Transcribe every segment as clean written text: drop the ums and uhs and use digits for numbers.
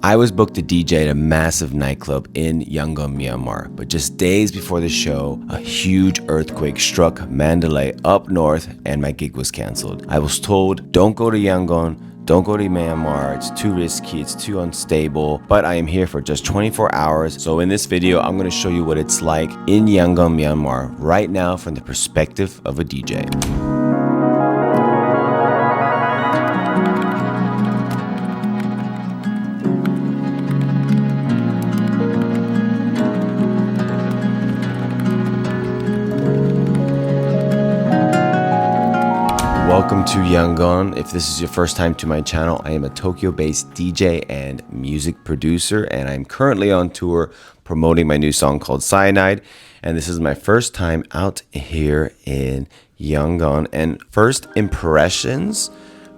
I was booked to DJ at a massive nightclub in Yangon, Myanmar, but just days before the show, a huge earthquake struck Mandalay up north and my gig was canceled. I was told, don't go to Yangon, don't go to Myanmar, it's too risky, it's too unstable, but I am here for just 24 hours. So in this video, I'm gonna show you what it's like in Yangon, Myanmar right now from the perspective of a DJ. Welcome to Yangon. If this is your first time to my channel, I am a Tokyo-based DJ and music producer, and I'm currently on tour promoting my new song called Cyanide. And this is my first time out here in Yangon. And first impressions,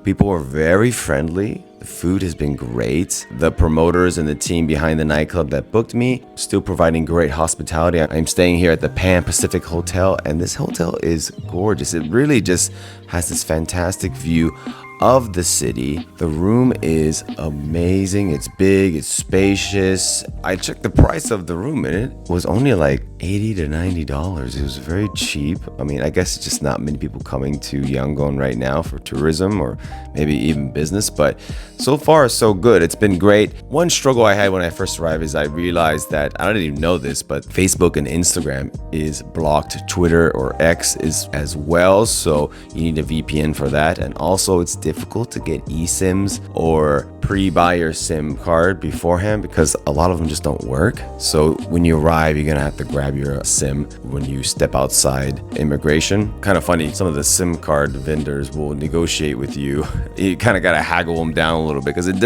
people were very friendly. The food has been great. The promoters and the team behind the nightclub that booked me still providing great hospitality. I'm staying here at the Pan Pacific Hotel, and this hotel is gorgeous. It really just has this fantastic view of the city. The room is amazing. It's big, it's spacious. I checked the price of the room and it was only like $80 to $90. It was very cheap. I mean, I guess it's just not many people coming to Yangon right now for tourism or maybe even business, but so far so good. It's been great. One struggle I had when I first arrived is I realized that, I didn't even know this, but Facebook and Instagram is blocked. Twitter or X is as well, so you need a VPN for that. And also it's difficult to get eSIMs or pre-buy your SIM card beforehand because a lot of them just don't work. So when you arrive, you're gonna have to grab your SIM when you step outside immigration. Kind of funny, some of the SIM card vendors will negotiate with you. You kind of gotta haggle them down a little bit because it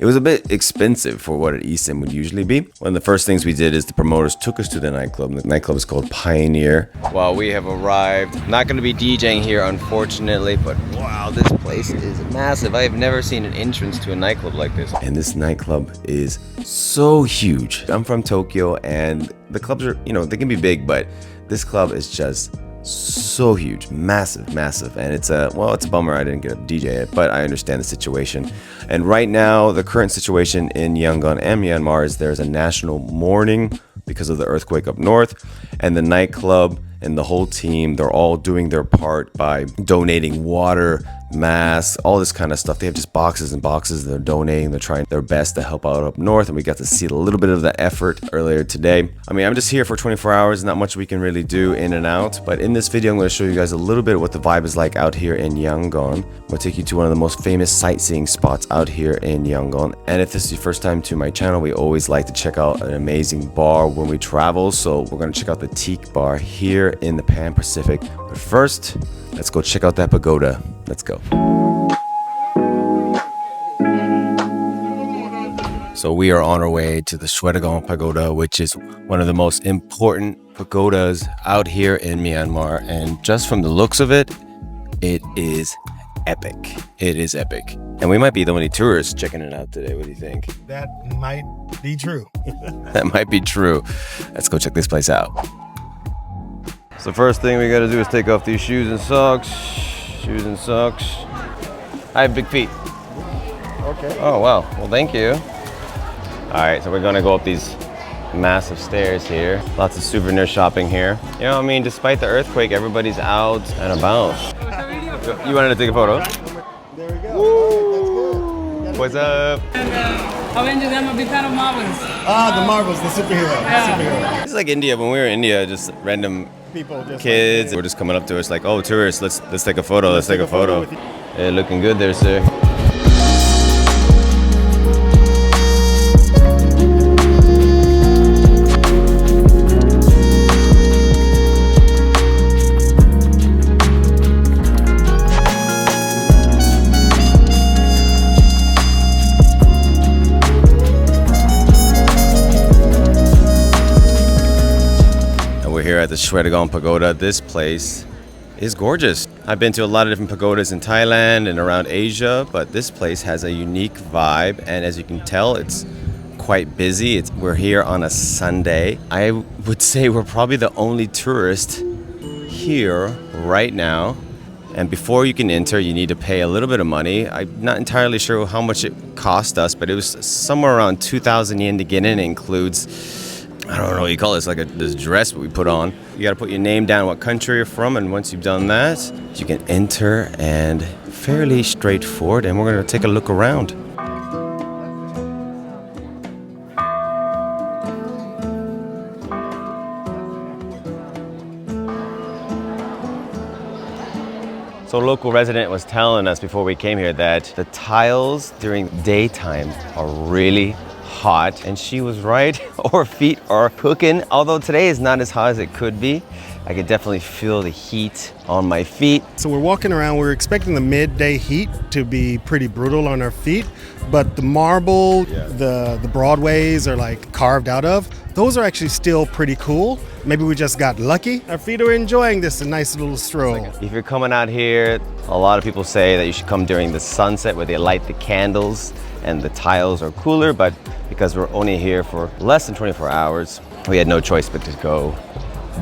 was a bit expensive for what an eSIM would usually be. One of the first things we did is the promoters took us to the nightclub. The nightclub is called Pioneer. Well, we have arrived. Not gonna be DJing here, unfortunately, but wow, this place is massive. I have never seen an entrance to a nightclub like this. And this nightclub is so huge. I'm from Tokyo and the clubs are, they can be big, but this club is just so huge, massive. And it's a bummer I didn't get a DJ it, but I understand the situation. And right now, the current situation in Yangon and Myanmar is there's a national mourning because of the earthquake up north, and the nightclub and the whole team, they're all doing their part by donating water, masks, all this kind of stuff. They have just boxes and boxes they're donating. They're trying their best to help out up north, and we got to see a little bit of that effort earlier today. I mean, I'm just here for 24 hours, not much we can really do in and out, but in this video I'm going to show you guys a little bit of what the vibe is like out here in Yangon. I'm going to take you to one of the most famous sightseeing spots out here in Yangon. And if this is your first time to my channel, we always like to check out an amazing bar when we travel, so we're going to check out the Teak Bar here in the Pan Pacific. But first, let's go check out that pagoda. Let's go. So we are on our way to the Schwedagon Pagoda, which is one of the most important pagodas out here in Myanmar. And just from the looks of it, it is epic. It is epic. And we might be the only tourists checking it out today. What do you think? That might be true. That might be true. Let's go check this place out. So first thing we gotta do is take off these shoes and socks. Shoes and socks. I have big feet. Okay. Oh, wow. Well, thank you. All right, so we're gonna go up these massive stairs here. Lots of souvenir shopping here. I mean, despite the earthquake, everybody's out and about. You wanted to take a photo? There we go. All right, that's good. What's up? Avengers, I'm a big fan of Marvels. Ah, the Marvels, the superhero. Yeah. Superhero. It's like India. When we were in India, just random People just kids like, were just coming up to us like, oh, tourists, let's take a photo. Let's take a photo. with you. Hey, looking good there, sir. Here at the Schwedagon Pagoda. This place is gorgeous. I've been to a lot of different pagodas in Thailand and around Asia, but this place has a unique vibe, and as you can tell, it's quite busy. We're here on a Sunday. I would say we're probably the only tourist here right now, And before you can enter, you need to pay a little bit of money. I'm not entirely sure how much it cost us, but it was somewhere around 2,000 yen to get in. It includes, I don't know what you call it. It's like this dress we put on. You got to put your name down, what country you're from, and once you've done that, you can enter, and fairly straightforward. And we're going to take a look around. So a local resident was telling us before we came here that the tiles during daytime are really hot, and she was right. Our feet are cooking. Although today is not as hot as it could be, I could definitely feel the heat on my feet. So we're walking around, we're expecting the midday heat to be pretty brutal on our feet, but the marble, the broadways are like carved out of, those are actually still pretty cool. Maybe we just got lucky. Our feet are enjoying this, a nice little stroll. If you're coming out here, a lot of people say that you should come during the sunset where they light the candles and the tiles are cooler, but because we're only here for less than 24 hours, we had no choice but to go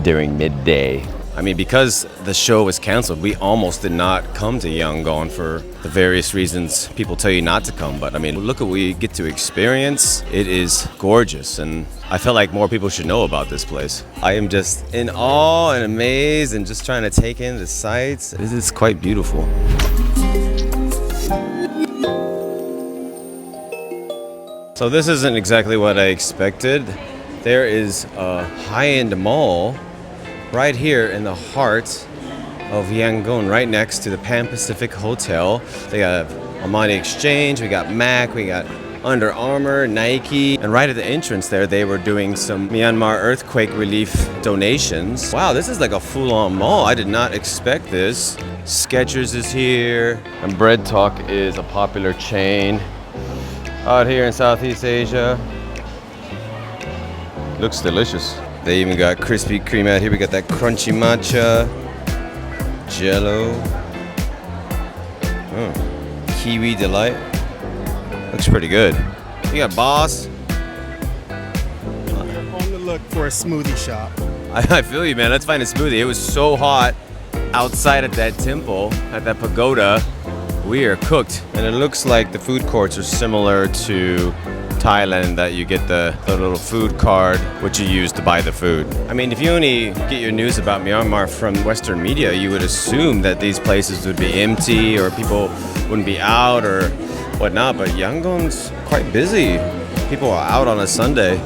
during midday. I mean, because the show was canceled, we almost did not come to Yangon for the various reasons people tell you not to come. But I mean, look at what we get to experience. It is gorgeous, and I feel like more people should know about this place. I am just in awe and amazed and just trying to take in the sights. It is quite beautiful. So this isn't exactly what I expected. There is a high-end mall right here in the heart of Yangon, right next to the Pan Pacific Hotel. They have Armani Exchange, we got MAC, we got Under Armour, Nike, and right at the entrance there, they were doing some Myanmar earthquake relief donations. Wow, this is like a full-on mall. I did not expect this. Skechers is here, and Bread Talk is a popular chain out here in Southeast Asia. Looks delicious. They even got Krispy Kreme out here. We got that crunchy matcha, Jello, Kiwi Delight. Looks pretty good. You got Boss. On the look for a smoothie shop. I feel you, man. Let's find a smoothie. It was so hot outside at that temple, at that pagoda. We are cooked. And it looks like the food courts are similar to Thailand, that you get the little food card which you use to buy the food. I mean, if you only get your news about Myanmar from Western media, you would assume that these places would be empty or people wouldn't be out or whatnot, but Yangon's quite busy. People are out on a Sunday.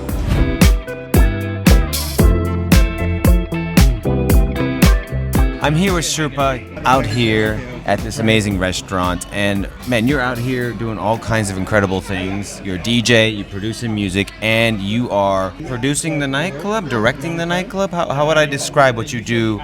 I'm here with Sherpa out here at this amazing restaurant, and man, you're out here doing all kinds of incredible things. You're a DJ, you're producing music, and you are producing the nightclub, directing the nightclub. How would I describe what you do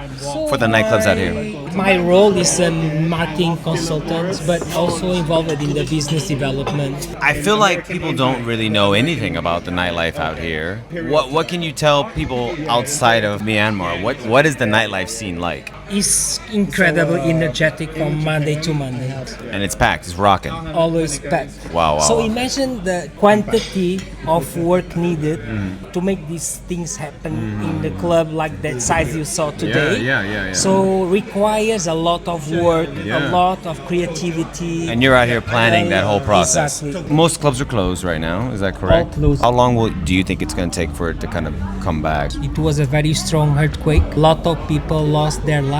for the nightclubs out here? My role is a marketing consultant, but also involved in the business development. I feel like people don't really know anything about the nightlife out here. What can you tell people outside of Myanmar? What is the nightlife scene like? It's incredibly energetic from Monday to Monday. And it's packed, it's rocking. Always packed. Wow. So imagine the quantity of work needed to make these things happen in the club like that size you saw today. Yeah. So requires a lot of work, a lot of creativity. And you're out here planning that whole process. Exactly. Most clubs are closed right now, is that correct? All closed. How long do you think it's going to take for it to kind of come back? It was a very strong earthquake. A lot of people lost their lives.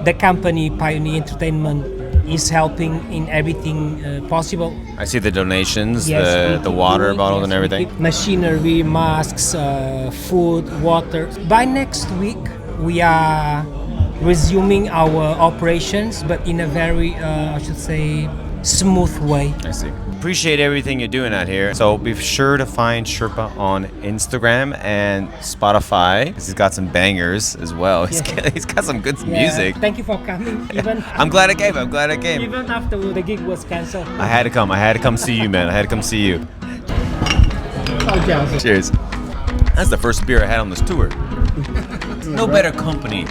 The company Pioneer Entertainment is helping in everything possible. I see the donations, Yes, the water bottles and everything. Machinery, masks, food, water. By next week, we are resuming our operations, but in a very, I should say, smooth way. I see. Appreciate everything you're doing out here. So be sure to find Sherpa on Instagram and Spotify. He's got some bangers as well. He's got some good music. Thank you for coming. Even I'm glad I came. Even after the gig was cancelled. I had to come see you, man. I had to come see you. Okay. Cheers. That's the first beer I had on this tour. No better company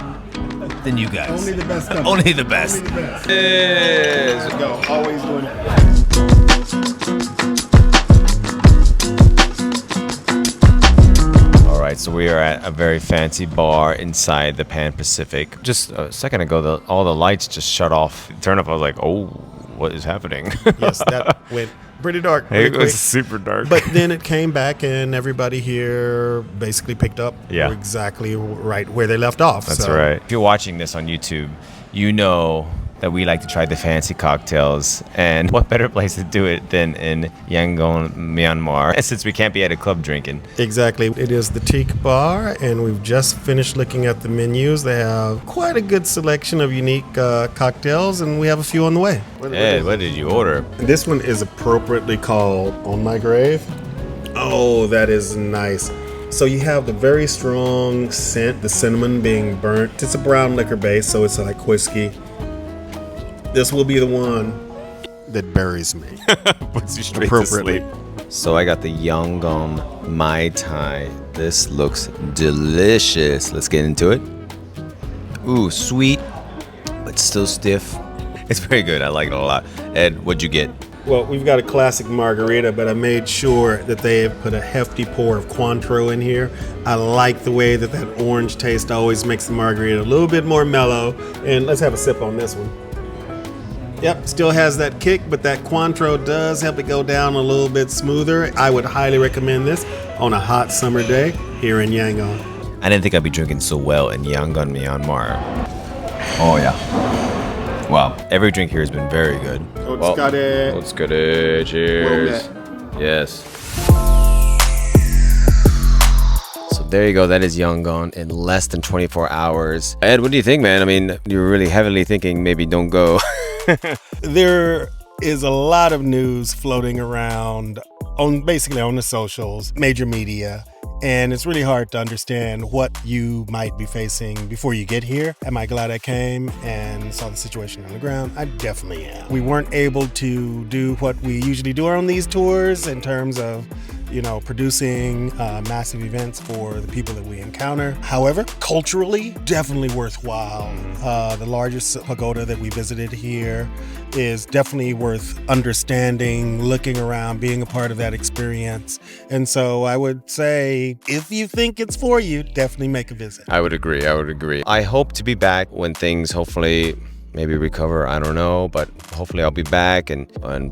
than you guys. Only the best company. Only the best. Cheers. Let's go. Always doing it. All right, right, so we are at a very fancy bar inside the Pan Pacific. Just a second ago, all the lights just shut off. Turned up, I was like, oh, what is happening? Yes, that went pretty dark. Pretty It was quick. super dark. But then it came back, and everybody here basically picked up exactly right where they left off. That's right. If you're watching this on YouTube, you know that we like to try the fancy cocktails, and what better place to do it than in Yangon, Myanmar, since we can't be at a club drinking. Exactly. It is the Teak Bar, and we've just finished looking at the menus. They have quite a good selection of unique cocktails, and we have a few on the way. Ed, what did you order? This one is appropriately called On My Grave. Oh, that is nice. So you have the very strong scent, the cinnamon being burnt. It's a brown liquor base, so it's like whiskey. This will be the one that buries me. Puts you straight to sleep. So I got the Yangon Mai Tai. This looks delicious. Let's get into it. Ooh, sweet, but still stiff. It's very good. I like it a lot. Ed, what'd you get? Well, we've got a classic margarita, but I made sure that they have put a hefty pour of Cointreau in here. I like the way that orange taste always makes the margarita a little bit more mellow. And let's have a sip on this one. Yep, still has that kick, but that Cointreau does help it go down a little bit smoother. I would highly recommend this on a hot summer day here in Yangon. I didn't think I'd be drinking so well in Yangon, Myanmar. Oh, yeah. Wow, every drink here has been very good. Let's get it. Cheers. Yes. So there you go. That is Yangon in less than 24 hours. Ed, what do you think, man? I mean, you're really heavily thinking maybe don't go. There is a lot of news floating around basically on the socials, major media, and it's really hard to understand what you might be facing before you get here. Am I glad I came and saw the situation on the ground? I definitely am. We weren't able to do what we usually do on these tours in terms of producing massive events for the people that we encounter. However, culturally, definitely worthwhile. The largest pagoda that we visited here is definitely worth understanding, looking around, being a part of that experience. And so I would say, if you think it's for you, definitely make a visit. I would agree. I hope to be back when things hopefully maybe recover. I don't know, but hopefully I'll be back and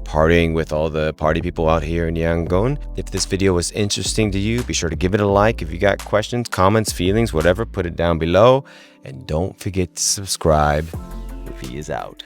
partying with all the party people out here in Yangon. If this video was interesting to you, be sure to give it a like. If you got questions, comments, feelings, whatever, put it down below. And don't forget to subscribe. V is out.